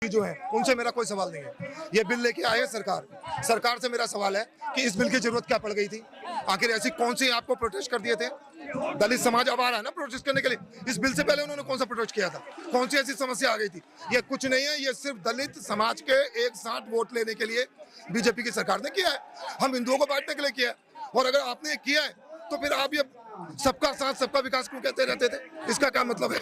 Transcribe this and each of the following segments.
जो है उनसे मेरा कोई सवाल नहीं है। ये बिल लेके आए सरकार से मेरा सवाल है कि इस बिल की जरूरत क्या पड़ गई थी। आखिर ऐसी कौन सी आपको प्रोटेस्ट कर दिए थे। दलित समाज अब आ रहा है ना प्रोटेस्ट करने के लिए। इस बिल से पहले उन्होंने कौन सा प्रोटेस्ट किया था, कौन सी ऐसी समस्या आ गई थी। ये कुछ नहीं है, ये सिर्फ दलित समाज के एक साथ वोट लेने के लिए बीजेपी की सरकार ने किया है। हम हिंदुओं को बांटने के लिए किया है। और अगर आपने किया है तो फिर आप ये सबका साथ सबका विकास क्यों कहते रहते थे, इसका क्या मतलब है।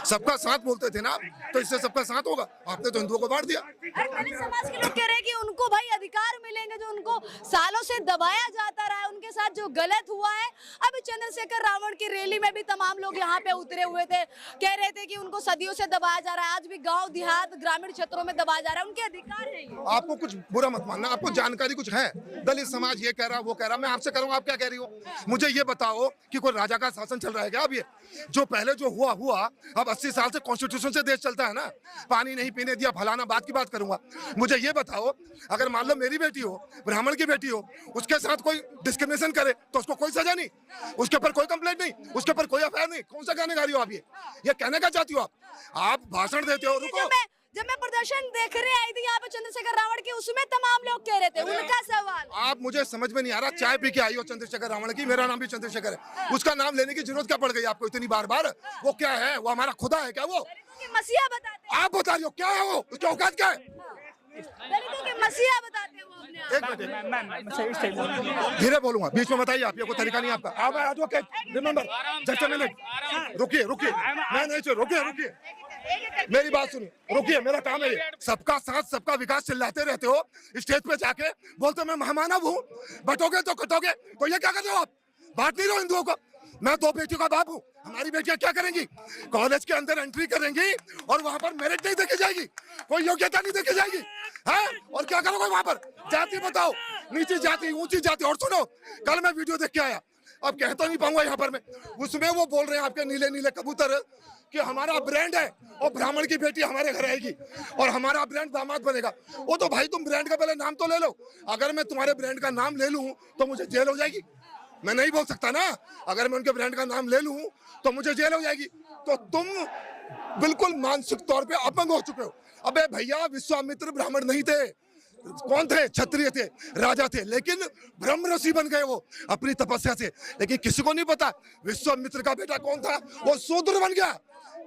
सबका साथ बोलते थे ना, तो इससे सबका साथ होगा। आपने तो हिंदुओं को बांट दिया। दलित समाज के लोग कह रहे हैं कि उनको भाई अधिकार मिलेंगे जो उनको सालों से दबाया जाता रहा है, उनके साथ जो गलत हुआ है। अभी चंद्रशेखर रावण की रैली में भी तमाम लोग यहाँ पे उतरे हुए थे, कह रहे थे कि उनको सदियों से दबाया जा रहा है, आज भी गांव देहात ग्रामीण क्षेत्रों में दबाया जा रहा है, उनके अधिकार है ये। आपको कुछ बुरा मत मानना, आपको जानकारी कुछ है। दलित समाज ये कह रहा वो कह रहा, मैं आपसे करूंगा आप क्या कह रही हो। मुझे ये बताओ कि कोई राजा का शासन चल रहा है क्या। अब ये जो पहले जो हुआ अब 80 साल से कॉन्स्टिट्यूशन से देश चलता है ना। पानी नहीं पीने दिया, फलाना बात की बात करूंगा। मुझे ये बताओ, अगर मान लो मेरी बेटी हो, ब्राह्मण की बेटी हो, उसके साथ कोई डिस्क्रिमिनेशन करे तो उसको कोई सजा नहीं, उसके ऊपर कोई कंप्लेंट नहीं, उसके ऊपर कोई एफआईआर नहीं। कौन सा कहने जा रही हो आप। ये कहने का चाहती हो आप भाषण देते हो। रुको, जब मैं प्रदर्शन देखने आई थी यहाँ पे चंद्रशेखर रावण के, उसमें तमाम लोग कह रहे थे, उनका सवाल। आप मुझे समझ में नहीं आ रहा, चाय पी के आई हो चंद्रशेखर रावण की, मेरा नाम भी चंद्रशेखर है, उसका नाम लेने की जरूरत क्या पड़ गई आपको इतनी बार बार। वो क्या है, वो हमारा खुदा है क्या। वो मसीहा बताते हैं। आप बता रही हो क्या है, वो उसकी औकात क्या है। दलितों के मसीहा बताते हैं वो अपने आप। एक मिनट धीरे बोलूंगा, बीच में बताइए आप, ये कोई तरीका नहीं आपका। आप advocate remember, just a minute, रुकिए मैं नहीं चाहिए, रुकिए मेरी बात सुनिए, रुकिए, मेरा काम है ये। सबका साथ सबका विकास चिल्लाते रहते हो, स्टेज पे जाके बोलते मैं महामानव हूँ, बटोगे तो कटोगे। तो ये क्या कर रहे हो आप, बांट नहीं रहे हो हिंदुओं को। मैं 2 बेटियों का बाप हूँ, हमारी बेटियां क्या करेंगी, कॉलेज के अंदर एंट्री करेंगी और वहां पर मेरिट नहीं देखी जाएगी, कोई योग्यता नहीं देखी जाएगी है। और क्या करोगे वहां पर, जाति बताओ, नीची जाति ऊंची जाति। और सुनो, कल मैं वीडियो देख के आया, अब कहता नहीं पाऊंगा यहाँ पर मैं, उसमें वो बोल रहे हैं आपके नीले नीले कबूतर कि हमारा ब्रांड है और ब्राह्मण की बेटी हमारे घर आएगी और हमारा ब्रांड दामाद बनेगा। वो तो भाई तुम ब्रांड का पहले नाम तो ले लो। अगर मैं तुम्हारे ब्रांड का नाम ले लूं तो मुझे जेल हो जाएगी, मैं नहीं बोल सकता ना। अगर मैं उनके ब्रांड का नाम ले लूं तो मुझे जेल हो जाएगी। तो तुम बिल्कुल मानसिक तौर पे अपंग हो चुके हो। अबे भैया, विश्वामित्र ब्राह्मण नहीं थे, कौन थे, क्षत्रिय थे, राजा थे, लेकिन ब्रह्म ऋषि बन गए वो अपनी तपस्या से। लेकिन किसी को नहीं पता विश्वामित्र का बेटा कौन था, वो शूद्र बन गया।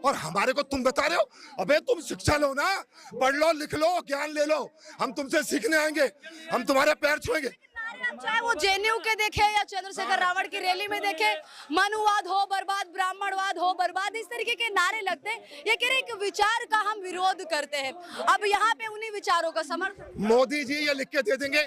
और हमारे को तुम बता रहे हो। अबे तुम शिक्षा लो ना, पढ़ लो, लिख लो, ज्ञान ले लो, हम तुमसे सीखने आएंगे, हम तुम्हारे पैर छुएंगे। चाहे वो जेएनयू के देखे या चंद्रशेखर रावण की रैली में देखे, मनुवाद हो बर्बाद, ब्राह्मणवाद हो बर्बाद, इस तरीके के नारे लगते हैं। ये कह रहे एक विचार का हम विरोध करते हैं। अब यहाँ पे उन्हीं विचारों का समर्थन मोदी जी ये लिख के दे देंगे।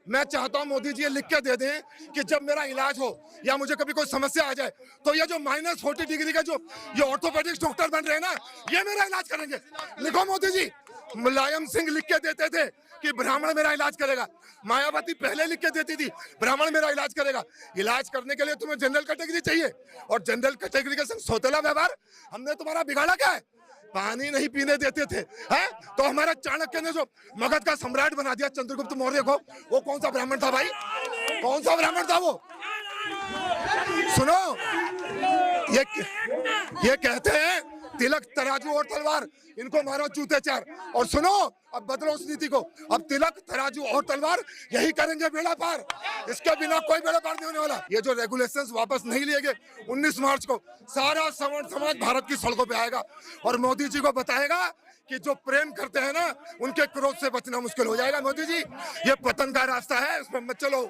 मैं चाहता हूं मोदी जी ये लिख के दे दें कि जब मेरा इलाज हो या मुझे कभी कोई समस्या आ जाए तो ये जो -40 डिग्री का जो ये ऑर्थोपेडिक्स डॉक्टर बन रहे हैं ना, ये मेरा इलाज करेंगे। लिखो मोदी जी। मुलायम सिंह लिख के देते थे कि ब्राह्मण मेरा इलाज करेगा। मायावती पहले लिख के देती थी ब्राह्मण मेरा इलाज करेगा। इलाज करने के लिए तुम्हें जनरल कैटेगरी चाहिए और जनरल कैटेगरी के संग सौतेला व्यवहार। हमने तुम्हारा बिगाड़ा क्या है, पानी नहीं पीने देते थे हैं। तो हमारा चाणक्य ने जो मगध का सम्राट बना दिया चंद्रगुप्त मौर्य को, वो कौन सा ब्राह्मण था भाई, कौन सा ब्राह्मण था वो। सुनो, ये कहते हैं तिलक तराजू और तलवार, इनको मारो जूते 4। और सुनो, अब बदलो उस नीति को, अब तिलक तराजू और तलवार यही करेंगे बेड़ा पार। इसके बिना कोई बेड़ा पार नहीं होने वाला। ये जो रेगुलेशंस वापस नहीं लिए गए, 19 मार्च को सारा सवर्ण समाज भारत की सड़कों पे आएगा और मोदी जी को बताएगा कि जो प्रेम करते हैं ना, उनके क्रोध से बचना मुश्किल हो जाएगा। मोदी जी, ये पतन का रास्ता है, इसमें मत चलो।